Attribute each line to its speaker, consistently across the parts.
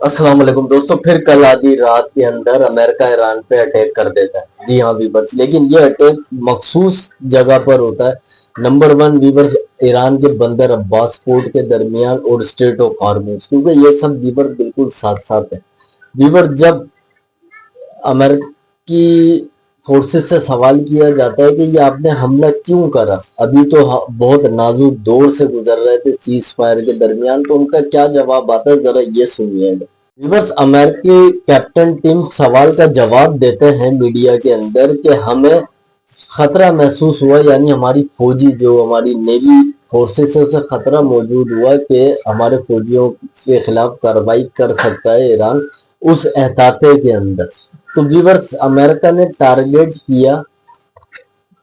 Speaker 1: अस्सलाम वालेकुम दोस्तों। फिर कल आधी रात के अंदर अमेरिका ईरान पे अटैक कर देता है। जी हाँ वीवर्स, लेकिन ये अटैक मखसूस जगह पर होता है। नंबर वन वीवर्स, ईरान के बंदर अब्बास पोर्ट के दरमियान और स्ट्रेट ऑफ हार्मूज, क्योंकि ये सब वीवर्स बिल्कुल साथ साथ है। वीवर्स, जब अमेरिकी फोर्सेस से सवाल किया जाता है कि ये आपने हमला क्यों करा, अभी तो बहुत नाजुक दौर से गुजर रहे थे सीज फायर के दरमियान, तो उनका क्या जवाब आता है जरा ये सुनिएगा। रिवर्स, अमेरिकी कैप्टन टीम सवाल का जवाब देते हैं मीडिया के अंदर कि हमें खतरा महसूस हुआ, यानी हमारी फौजी जो हमारी नेवी फोर्सेस है उसे खतरा मौजूद हुआ कि हमारे फौजियों के खिलाफ कार्रवाई कर सकता है ईरान, उस एहताते के अंदर। तो व्यूअर्स, अमेरिका ने टारगेट किया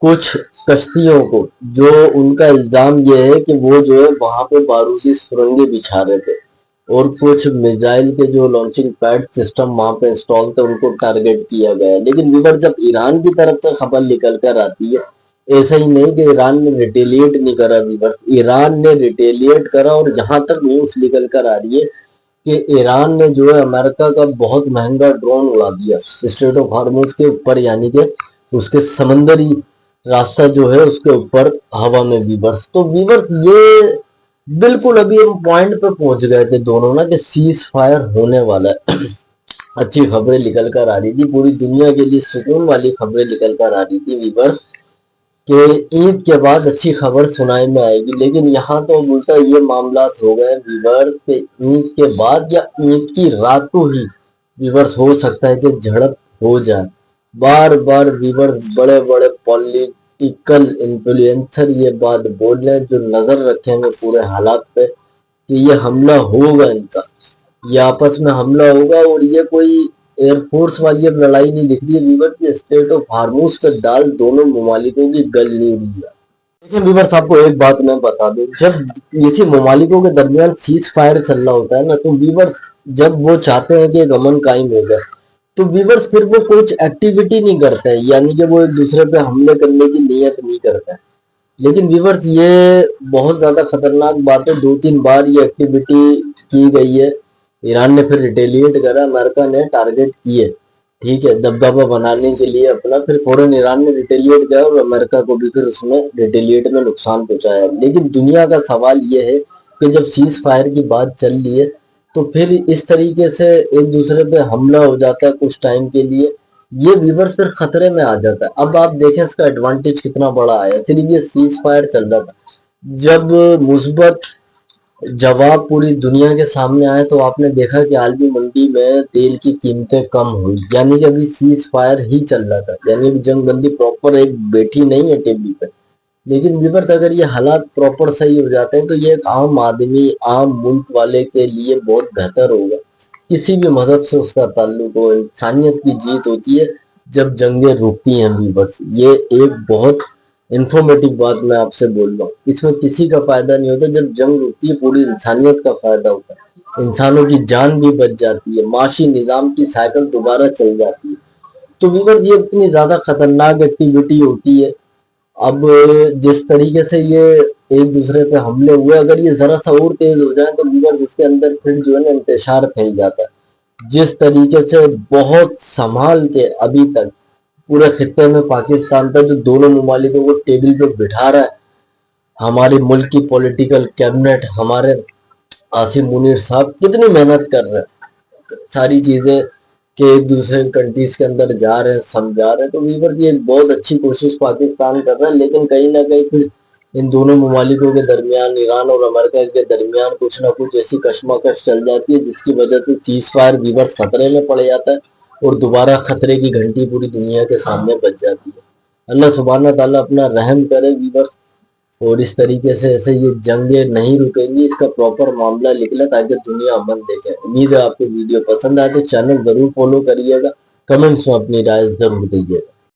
Speaker 1: कुछ कश्तियों को, जो उनका इल्जाम ये है कि वो जो है वहां पे बारूदी सुरंगें बिछा रहे थे, और कुछ मिसाइल के जो लॉन्चिंग पैड सिस्टम वहां पे इंस्टॉल थे उनको टारगेट किया गया। लेकिन व्यूअर, जब ईरान की तरफ से खबर निकल कर आती है, ऐसा ही नहीं कि ईरान ने रिटेलिएट नहीं करा व्यूअर, ईरान ने रिटेलिएट करा। और यहाँ तक न्यूज निकल कर आ रही है कि ईरान ने जो है अमेरिका का बहुत महंगा ड्रोन उड़ा दिया स्ट्रेट ऑफ हार्मूज के ऊपर, यानी कि उसके समंदरी रास्ता जो है उसके ऊपर हवा में। वीवर्स, तो वीवर्स ये बिल्कुल अभी हम पॉइंट पे पहुंच गए थे दोनों ना कि सीज फायर होने वाला है। अच्छी खबरें निकल कर आ रही थी, पूरी दुनिया के लिए सुकून वाली खबरें निकल कर आ रही थी वीवर्स, कि ईद के बाद अच्छी खबर सुनाई में आएगी। लेकिन यहाँ तो उल्टा ये मामला हो गए वीवर्स के ईद के बाद या ईद की रात को ही वीवर्स हो सकता है कि झड़प हो जाए। बार बार वीवर्स बड़े बड़े पॉलिटिकल इन्फ्लुएंसर ये बात बोल रहे हैं, जो नजर रखेंगे पूरे हालात पे कि ये हमला होगा, इनका ये आपस में हमला होगा। और ये कोई एयरफोर्स वाली अब लड़ाई नहीं दिख रही है वीवर की, स्टेट ऑफ हार्मूज पे दाल दोनों ममालिकों की गल नहीं रही है। देखिए वीवर्स, आपको एक बात मैं बता दूं, जब इसी ममालिकों के दरमियान सीज फायर चल रहा होता है ना, तो वीवर्स जब वो चाहते हैं कि एक अमन कायम हो जाए, तो वीवर्स फिर वो कुछ एक्टिविटी नहीं करते हैं, यानी कि वो एक दूसरे पे हमले करने की नीयत नहीं करते हैं। लेकिन व्यूवर्स, ये बहुत ज्यादा खतरनाक बात है। 2-3 बार ये एक्टिविटी की गई है, ईरान ने फिर रिटेलिएट करा, अमेरिका ने टारगेट किए, ठीक है, दबदबा बनाने के लिए अपना, फिर फौरन ईरान ने रिटेलिएट किया और अमेरिका को भी फिर उसमें रिटेलिएट में नुकसान पहुंचाया। लेकिन दुनिया का सवाल ये है कि जब सीज फायर की बात चल रही है, तो फिर इस तरीके से एक दूसरे पे हमला हो जाता है कुछ टाइम के लिए, ये व्यूवर फिर खतरे में आ जाता है। अब आप देखें इसका एडवांटेज कितना बड़ा आया। फिर ये सीज फायर चल रहा था, जब मुस्बत जवाब पूरी दुनिया के सामने आए, तो आपने देखा कि आलमी मंडी में तेल की कीमतें कम हुई, यानी कि अभी सीज फायर ही चल रहा था, यानी अभी जंग बंदी प्रॉपर एक बैठी नहीं है टेबल पे। लेकिन व्यूवर, अगर ये हालात प्रॉपर सही हो जाते हैं तो ये एक आम आदमी, आम मुल्क वाले के लिए बहुत बेहतर होगा। किसी भी मजहब से उसका ताल्लुक हो, इंसानियत की जीत होती है जब जंगें रुकती हैं व्यूवर्स। ये एक बहुत इंफॉर्मेटिव बात मैं आपसे बोल रहा हूँ, इसमें किसी का फायदा नहीं होता। जब जंग रुकती है पूरी इंसानियत का फायदा होता है, इंसानों की जान भी बच जाती है, माशी निजाम की साइकिल दोबारा चल जाती है। तो व्यूवर्स, ये इतनी ज्यादा खतरनाक एक्टिविटी होती है। अब जिस तरीके से ये एक दूसरे पे हमले हुए, अगर ये जरा सा और तेज हो जाए तो व्यूअर्स इसके अंदर फिर जो है ना इंतशार फैल जाता है। जिस तरीके से बहुत संभाल के अभी तक पूरे खित्ते में पाकिस्तान था, जो दोनों ममालिकों को टेबल पे बिठा रहा है, हमारे मुल्क की पॉलिटिकल कैबिनेट, हमारे आसिम मुनीर साहब कितनी मेहनत कर रहे हैं सारी चीजें कि एक दूसरे कंट्रीज के अंदर जा रहे हैं, समझा रहे हैं। तो वीवर की एक बहुत अच्छी कोशिश पाकिस्तान कर रहा है, लेकिन कहीं ना कहीं फिर इन दोनों ममालिकों के दरमियान, ईरान और अमेरिका के दरमियान कुछ ना कुछ ऐसी कशमकश चल जाती है जिसकी वजह से सीज फायर वीवर्स खतरे में पड़ जाता है और दोबारा खतरे की घंटी पूरी दुनिया के सामने बज जाती है। अल्लाह सुब्हाना ताला अपना रहम करे वीवर्स, और इस तरीके से ऐसे ये जंगें नहीं रुकेंगी, इसका प्रॉपर मामला निकले ताकि दुनिया अमन देखे। उम्मीद है आपको वीडियो पसंद आए तो चैनल जरूर फॉलो करिएगा, कमेंट्स में अपनी राय जरूर दीजिएगा।